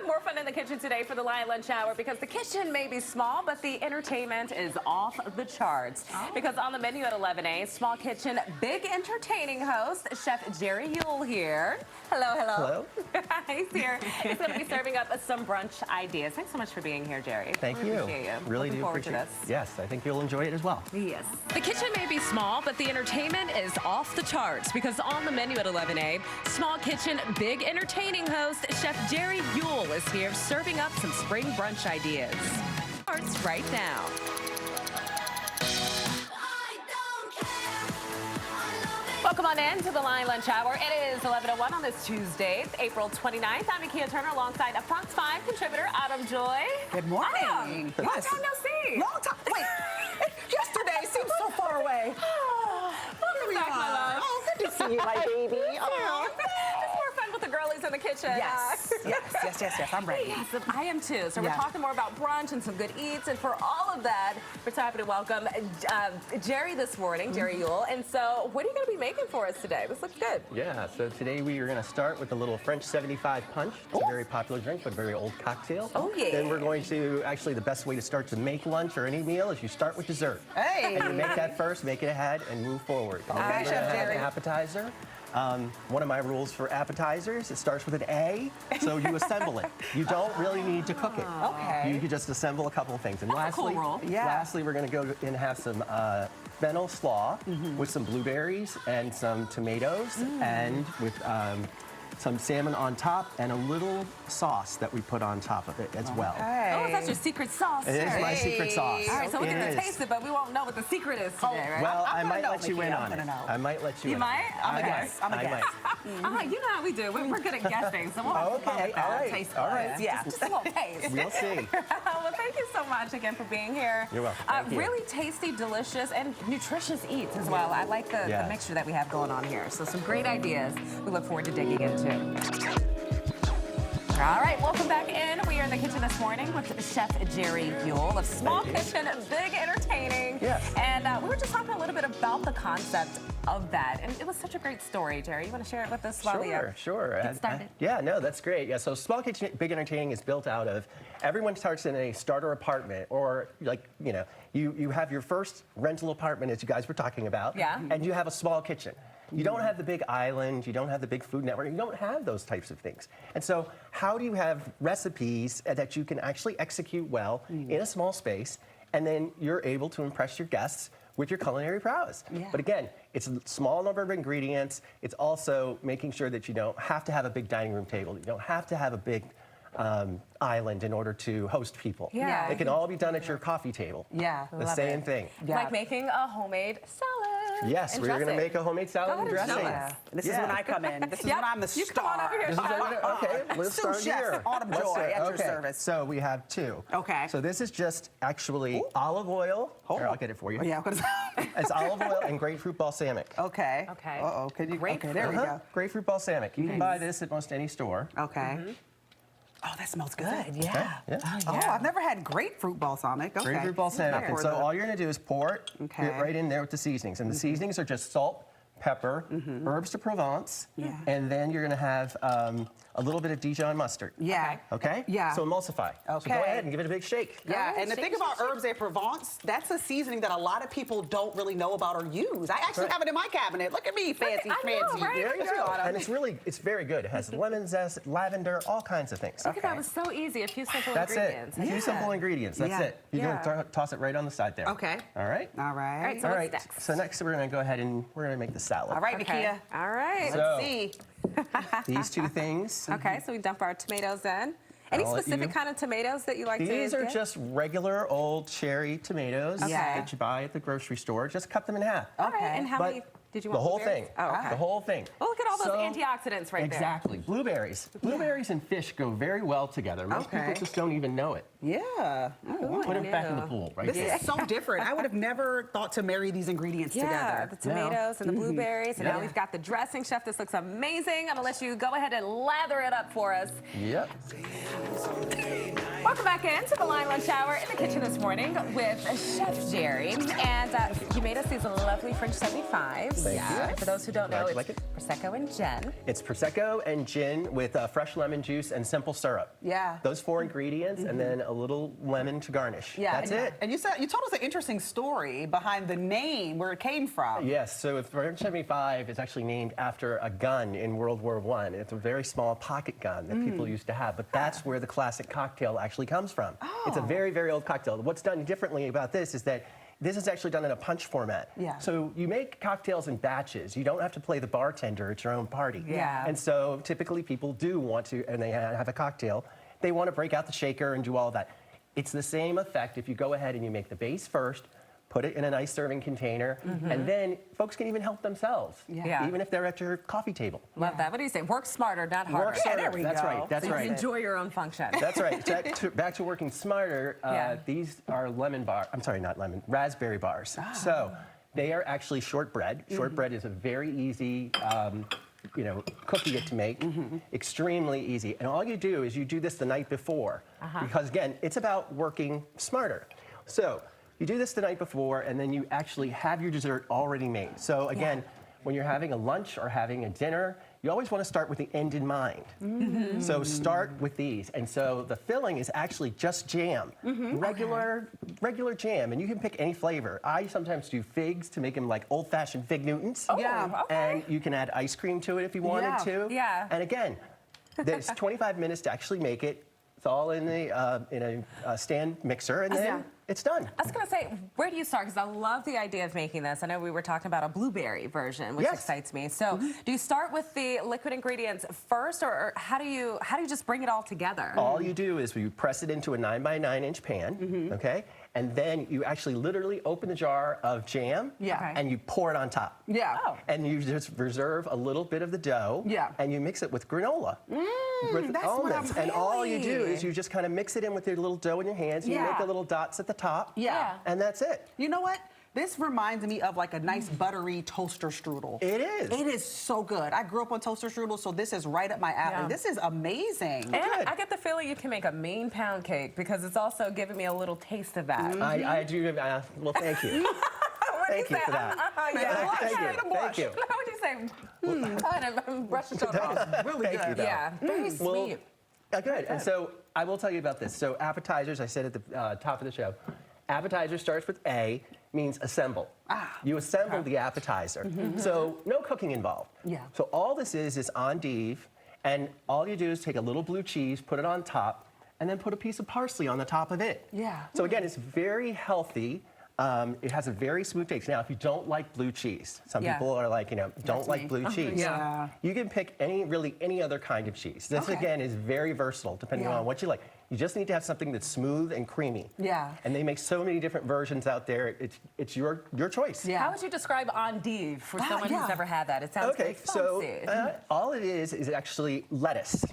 have more fun in the kitchen today for the Lion Lunch Hour because the kitchen may be small, but the entertainment is off the charts. Because on the menu at 11 small kitchen, big entertaining host, Chef Jerry Yuille here. Hello, hello. Hello. He's here. He's going to be serving up some brunch ideas. Thanks so much for being here, Jerry. Thank you. Appreciate you. Really Looking do forward appreciate to it. this. Yes, I think you'll enjoy it as well. Yes. The kitchen may be small, but the entertainment is off the charts because on the menu at 11 small kitchen, big entertaining host, Chef Jerry Yuille is here serving up some spring brunch ideas. Starts right now. Welcome on in to the Lion Lunch Hour. It is 11:01 on this Tuesday, April 29th. I'm Nakia Turner alongside a Fox 5 contributor, Adam Joy. Good morning. Long time no see. Long time. Wait, yesterday seems so far away. Welcome back, my love. Oh, good to see you, my baby. Oh. It's more fun with the girlies in the kitchen. Yes. I'm ready. Yes, I am too. So we're Yeah. talking more about brunch and some good eats. And for all of that, we're so happy to welcome Jerry this morning, Jerry Yuille. And so what are you going to be making for us today? This looks good. Yeah, so today we are going to start with a little French 75 punch. It's a very popular drink, but very old cocktail. Oh, yeah. Then we're going to, actually the best way to start to make lunch or any meal is you start with dessert. Hey. And you make that first, make it ahead, and move forward. And then Okay, we're Chef gonna have Jerry. an appetizer. One of my rules for appetizers, it starts with an A, so you assemble it. You don't really need to cook it. Okay. You can just assemble a couple of things. And That's a cool rule. Yeah. Lastly, we're going to go and have some fennel slaw with some blueberries and some tomatoes and with some salmon on top and a little sauce that we put on top of it as well. Oh, that's your secret sauce. It is Jerry. my secret sauce. All right, so we It can is. taste it, but we won't know what the secret is today, right? Well, I'm I gonna might know, let you Mickey. in I'm on it. gonna know. I might let you You in. might? I'm a I guess. might. I'm a I guess. might. You know how we do. We're good at guessing, so we'll have to come Okay, with that. all right, Taste all buds. right. Yeah. Just a little taste. We'll see. Well, thank you so much again for being here. You're welcome. Thank you. Really tasty, delicious, and nutritious eats as well. I like the Yes. mixture that we have going on here. So some great ideas we look forward to digging into. All right, welcome back in. We are in the kitchen this morning with Chef Jerry Yuille of Small Kitchen, Big Entertaining. Yes. And we were just talking a little bit about the concept of that. And it was such a great story, Jerry. You want to share it with us while we Sure. get started? Yeah, no, that's great. Yeah, so Small Kitchen, Big Entertaining is built out of, everyone starts in a starter apartment or like, you have your first rental apartment as you guys were talking about. Yeah. And you have a small kitchen. You don't have the big island, you don't have the big food network, you don't have those types of things. And so how do you have recipes that you can actually execute well in a small space, and then you're able to impress your guests with your culinary prowess? Yeah. But again, it's a small number of ingredients. It's also making sure that you don't have to have a big dining room table. You don't have to have a big island in order to host people. Yeah. It can all be done at your coffee table. Yeah. The Love same it. thing. Yeah. Like making a homemade salad. Yes, and we're going to dressing. make a homemade salad and Go ahead and dressing. show Yeah. us. This is Yeah. when I come in. This is Yep. when I'm the You come on star. over here. This is okay, let's Sous start chef here. Autumn Let's Joy start- at your okay. service. So we have two. Okay. So this is just actually olive oil. Here, I'll get it for you. Oh, yeah. It's olive oil and grapefruit balsamic. Okay. Okay. Uh-oh. Can you? Grapefruit. Okay, there we go. Grapefruit balsamic. You can buy this at most any store. Okay. Oh, that smells good. Yeah. Yeah. Oh, I've never had grapefruit balsamic. Okay. Grapefruit balsamic. And so Pour all you're going to do is pour it Okay. right in there with the seasonings. And the seasonings are just salt, pepper, herbs de Provence, Yeah. and then you're going to have a little bit of Dijon mustard. Yeah. Okay? Yeah. So emulsify. So Okay. go ahead and give it a big shake. Yeah, ahead, and the shake, thing shake, about shake. herbs de Provence, that's a seasoning that a lot of people don't really know about or use. I actually have it in my cabinet. Look at me, fancy, I know, fancy. right? There you Look at go. Autumn. And it's very good. It has lemon zest, lavender, all kinds of things. Look at that. It was so easy. A few simple That's it. ingredients. A few Yeah. simple ingredients. That's Yeah. it. You Yeah. can toss it right on the side there. Okay. All right? All right. All right, so All what's right. next? So next we're going to go ahead and we're going to make the salad. All right, Okay. Nakia. All right. So- Let's see. These two things. Okay, so we dump our tomatoes in. Any I'll let specific you- kind of tomatoes that you like to These are get? just regular old cherry tomatoes Okay. that you buy at the grocery store. Just cut them in half. All right, and how But many did you the want? whole blueberries? thing. Oh, okay. The whole thing. Well, look at all those So- antioxidants right there. Exactly. Blueberries. Blueberries and fish go very well together. Most people Okay. just don't even know it. Yeah. Put it back in the Yeah. pool, right This there. is so different. I would have never thought to marry these ingredients Yeah, together. the tomatoes and the blueberries, and now Yeah. we've got the dressing. Chef, this looks amazing. I'm gonna let you go ahead and lather it up for us. Yep. Welcome back into the Lion Lunch Hour in the kitchen this morning with Chef Jerry. And you made us these lovely French 75s. Thank Yeah. you. For those who don't Glad know, you it's like it. Prosecco and gin. It's Prosecco and gin with fresh lemon juice and simple syrup. Yeah. Those 4 ingredients, and then a little lemon to garnish. Yeah, That's it. And you told us an interesting story behind the name, where it came from. Yes, so Brunch 75 is actually named after a gun in World War I. It's a very small pocket gun that people used to have, but that's where the classic cocktail actually comes from. It's a very, very old cocktail. What's done differently about this is that this is actually done in a punch format. Yeah. So you make cocktails in batches. You don't have to play the bartender at your own party. Yeah. And so typically people do want to, and they have a cocktail, they want to break out the shaker and do all of that. It's the same effect if you go ahead and you make the base first, put it in a nice serving container, and then folks can even help themselves, Yeah. even if they're at your coffee table. Love that. What do you say? Work smarter, not harder. Work smarter. there we That's go. right. That's So you right. can enjoy your own function. That's right. Back to working smarter. Yeah. These are raspberry bars. So they are actually shortbread. Shortbread is a very easy, cookie to make. Extremely easy. And all you do is you do this the night before, because again, it's about working smarter. So you do this the night before, and then you actually have your dessert already made. So again, when you're having a lunch or having a dinner, you always want to start with the end in mind. So start with these. And so the filling is actually just jam, regular jam, and you can pick any flavor. I sometimes do figs to make them like old-fashioned fig Newtons. Yeah. And you can add ice cream to it if you wanted to. Yeah. And again, there's 25 minutes to actually make it. It's all in a stand mixer, and then it's done. I was going to say, where do you start? Because I love the idea of making this. I know we were talking about a blueberry version, which excites me. So, do you start with the liquid ingredients first, or how do you just bring it all together? All you do is you press it into a 9 by 9 inch pan, okay? And then you actually literally open the jar of jam, and you pour it on top. Yeah. Oh. And you just reserve a little bit of the dough, and you mix it with granola. With that's what almonds. I'm And all you do feeling. is you just kind of mix it in with your little dough in your hands. You make the little dots at the top. Yeah. And that's it. You know what? This reminds me of like a nice buttery toaster strudel. It is. It is so good. I grew up on toaster strudel, so this is right up my alley. Yeah. This is amazing. And I get the feeling you can make a mean pound cake, because it's also giving me a little taste of that. I do. Well, thank you. Thank you for that. Yeah. Thank you. Thank you. How would you say? Brush the shoulder off. Really Thank you, good. though. Yeah, very Well, sweet. good. And so I will tell you about this. So appetizers, I said at the top of the show, appetizer starts with A, means assemble. You assemble the appetizer. So no cooking involved. Yeah. So all this is endive, and all you do is take a little blue cheese, put it on top, and then put a piece of parsley on the top of it. Yeah. So again, it's very healthy. It has a very smooth taste. Now, if you don't like blue cheese, some people are like, don't like blue cheese. Yeah. You can pick any other kind of cheese. This again is very versatile depending on what you like. You just need to have something that's smooth and creamy. Yeah. And they make so many different versions out there. It's your choice. Yeah. How would you describe endive for someone who's never had that? It sounds Okay, very so fancy. all it is actually lettuce.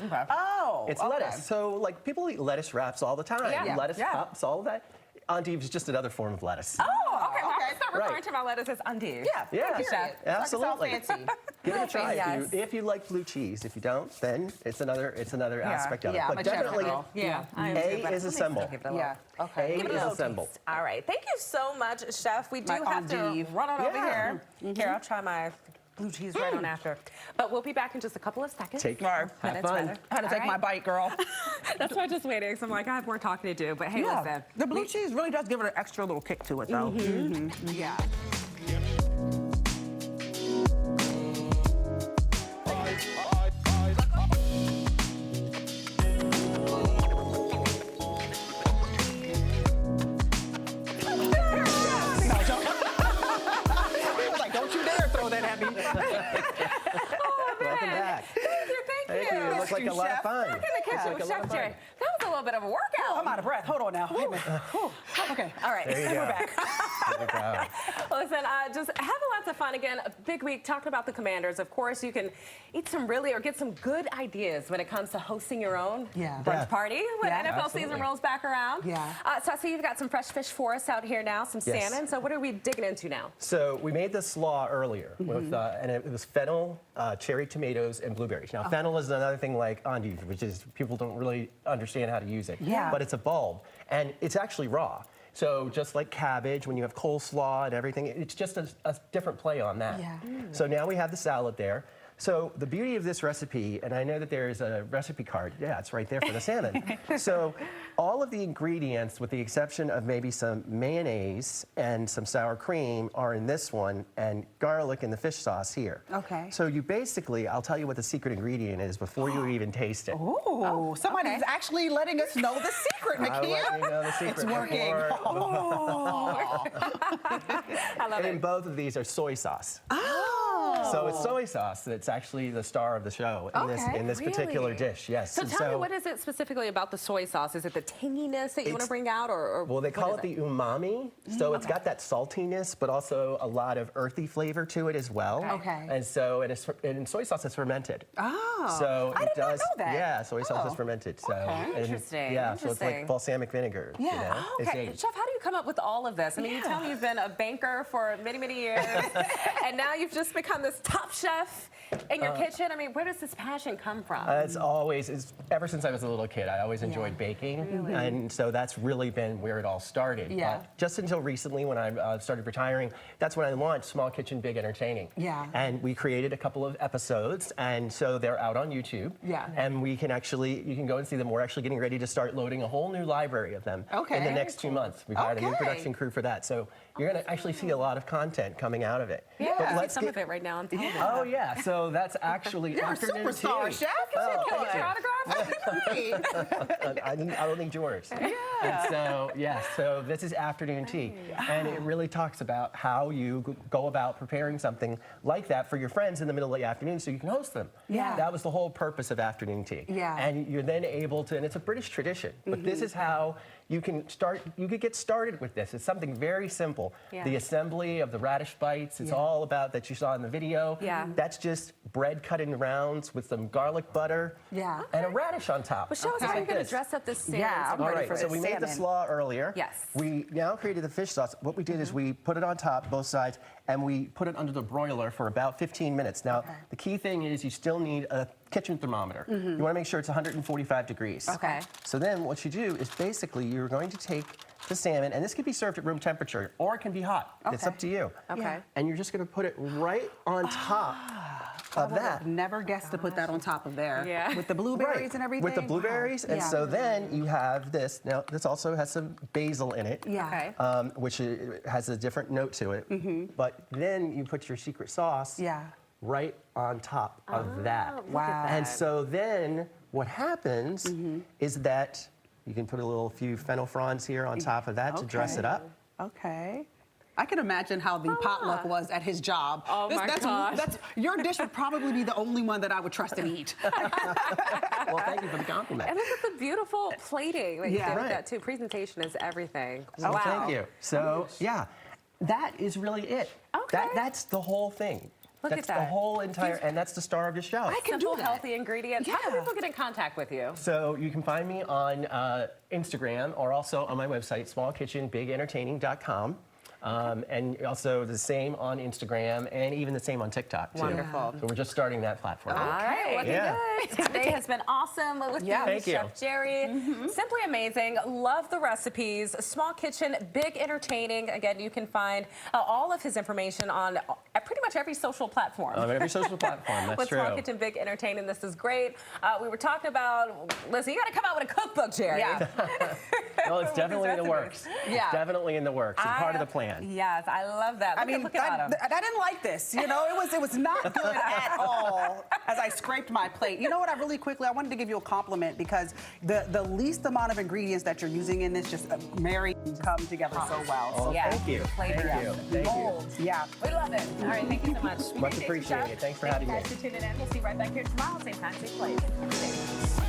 Okay. Oh, It's okay. lettuce. So like people eat lettuce wraps all the time. Yeah. Lettuce Yeah. cups, all of that. Endive is just another form of lettuce. Oh, okay. Well, I start referring Right. to my lettuce as endive. Yeah. Yeah. Period. Chef. It's like it's all Absolutely. fancy. Give it a try Yes. if you like blue cheese. If you don't, then it's another aspect of it. Yeah, But I'm a chef definitely, girl. Yeah. I am A too, but is let me assemble. still give it a little- Yeah. Okay. A Give it a is little assemble. taste. All right. Thank you so much, Chef. We do My have to endive. run on over Yeah. here. Here, I'll try my blue cheese right on after. But we'll be back in just a couple of seconds. Take All right. have Minutes, fun. rather. I had to All take right. my bite, girl. That's why I'm just waiting. So I'm like, I have more talking to do. But hey, listen. The blue cheese really does give it an extra little kick to it, though. Yeah. Like, don't you dare throw that at me. Welcome back. Thank you. It looks like a lot of Chef. fun. Back in the kitchen Like with a lot Chef of fun. Jerry. That was a little bit of a workout. I'm out of breath. Hold on now. Wait a minute. Whew. Okay. All right. There you We're go. back. There you go. Listen, just having lots of fun. Again, a big week talking about the Commanders. Of course, you can eat some really or get some good ideas when it comes to hosting your own Yeah. brunch Yeah. party when Yeah. NFL Absolutely. season rolls back around. Yeah. So I see you've got some fresh fish for us out here now, some Yes. salmon. So what are we digging into now? So we made the slaw earlier, with, and it was fennel, cherry tomatoes, and blueberries. Now, fennel is another thing like endive, which is people don't really understand how to use it. Yeah. But it's a bulb, and it's actually raw. So just like cabbage, when you have coleslaw and everything, it's just a different play on that. Yeah. So now we have the salad there. So the beauty of this recipe, and I know that there is a recipe card. Yeah, it's right there for the salmon. So all of the ingredients, with the exception of maybe some mayonnaise and some sour cream, are in this one, and garlic in the fish sauce here. Okay. So you basically, I'll tell you what the secret ingredient is before you even taste it. Oh, somebody's actually letting us know the secret, I'll Nakia. let you know the secret. It's working. before- I love And it. both of these are soy sauce. Oh. So it's soy sauce that's actually the star of the show in this particular Really? dish. Yes. So And tell me, what is it specifically about the soy sauce? Is it the tanginess that you want to It's- bring out, or Well, they what call is it the umami. So it's got that saltiness, but also a lot of earthy flavor to it as well. Okay. And so and soy sauce is fermented. Oh. So I it did not does. know that. Yeah, soy sauce is Oh. fermented. So and- Interesting, Yeah, so it's like interesting. balsamic vinegar. You Yeah. know? It's Okay, aged. Chef, how do you come up with all of this? I mean, you tell me you've been a banker for many, many years, and now you've just become this top chef in your kitchen. I mean, where does this passion come from? It's ever since I was a little kid, I always enjoyed baking. And so that's really been where it all started. Yeah. But just until recently, when I started retiring, that's when I launched Small Kitchen, Big Entertaining. Yeah. And we created a couple of episodes, and so they're out on YouTube. Yeah. And you can go and see them. We're actually getting ready to start loading a whole new library of them Okay. in the next 2 months. We've hired a new Okay. production crew for that. So you're going to actually see a lot of content coming out of it. Yeah, But I see let's some get- of it right now on television. Oh, yeah. So that's actually You're a afternoon superstar, tea. chef. Oh, Can I thank get your you. autograph? I don't need yours. And so, yes, so this is afternoon tea. And it really talks about how you go about preparing something like that for your friends in the middle of the afternoon so you can host them. Yeah. That was the whole purpose of afternoon tea. Yeah. And you're then able to, and it's a British tradition, but this is how you could get started with this. It's something very simple. Yeah. The assembly of the radish bites, it's all about that you saw in the video. Yeah. That's just bread cut in rounds with some garlic butter. Yeah. And a radish on top. Well, show us Just how you're like going to this. dress up this salmon. Yeah, I'm so All ready right, for so this we made the salmon. slaw earlier. Yes. We now created the fish sauce. What we did is we put it on top, both sides, and we put it under the broiler for about 15 minutes. Now, the key thing is you still need a kitchen thermometer. You want to make sure it's 145 degrees. Okay. So then what you do is basically you're going to take the salmon, and this can be served at room temperature, or it can be hot. It's Okay. up to you. Okay. And you're just going to put it right on top of that. I've never guessed to put that on top of there. Yeah. With the blueberries and everything. With the blueberries, and Yeah. so then you have this. Now, this also has some basil in it. Yeah. Okay. Which has a different note to it. But then you put your secret sauce Yeah. right on top of that. look at Wow. And that. so then what happens is that you can put a few fennel fronds here on top of that to dress it up. Okay. I can imagine how the potluck was at his job. Oh, my gosh. Your dish would probably be the only one that I would trust and eat. Well, thank you for the compliment. And look at the beautiful plating that you Yeah. did with Right. that too. Presentation is everything. Oh, Wow. thank you. So, yeah, that is really it. Okay. That's the whole thing. Look that's at the that. whole entire, and that's the star of the show. I can Simple, do that. healthy ingredients. How do Yeah. people get in contact with you? So you can find me on Instagram or also on my website, smallkitchenbigentertaining.com. And also the same on Instagram and even the same on TikTok, too. Wonderful. So we're just starting that platform. All right, looking Yeah. good. Today has been awesome with Yeah. you, Thank you. Chef Jerry. Simply amazing. Love the recipes. Small Kitchen, Big Entertaining. Again, you can find all of his information on pretty much every social platform. On every social platform, that's with true. Small Kitchen, Big Entertaining. This is great. We were talking about, listen, you got to come out with a cookbook, Jerry. Yeah. Well, it's definitely in the recipes. works. Yeah. It's definitely in the works. It's part of the plan. Yes, I love that. I mean, look at Autumn. I didn't like this. You know, it was not good at all as I scraped my plate. You know what? I wanted to give you a compliment because the least amount of ingredients that you're using in this just marry and come together so well. Oh, So, Yeah. thank you. Flavor. Thank you. Thank you. bold. Yeah. We love it. All right, thank you so much. Much appreciated. Thanks for having me. Thank you guys for tuning in. We'll see you right back here tomorrow. Same time, same place.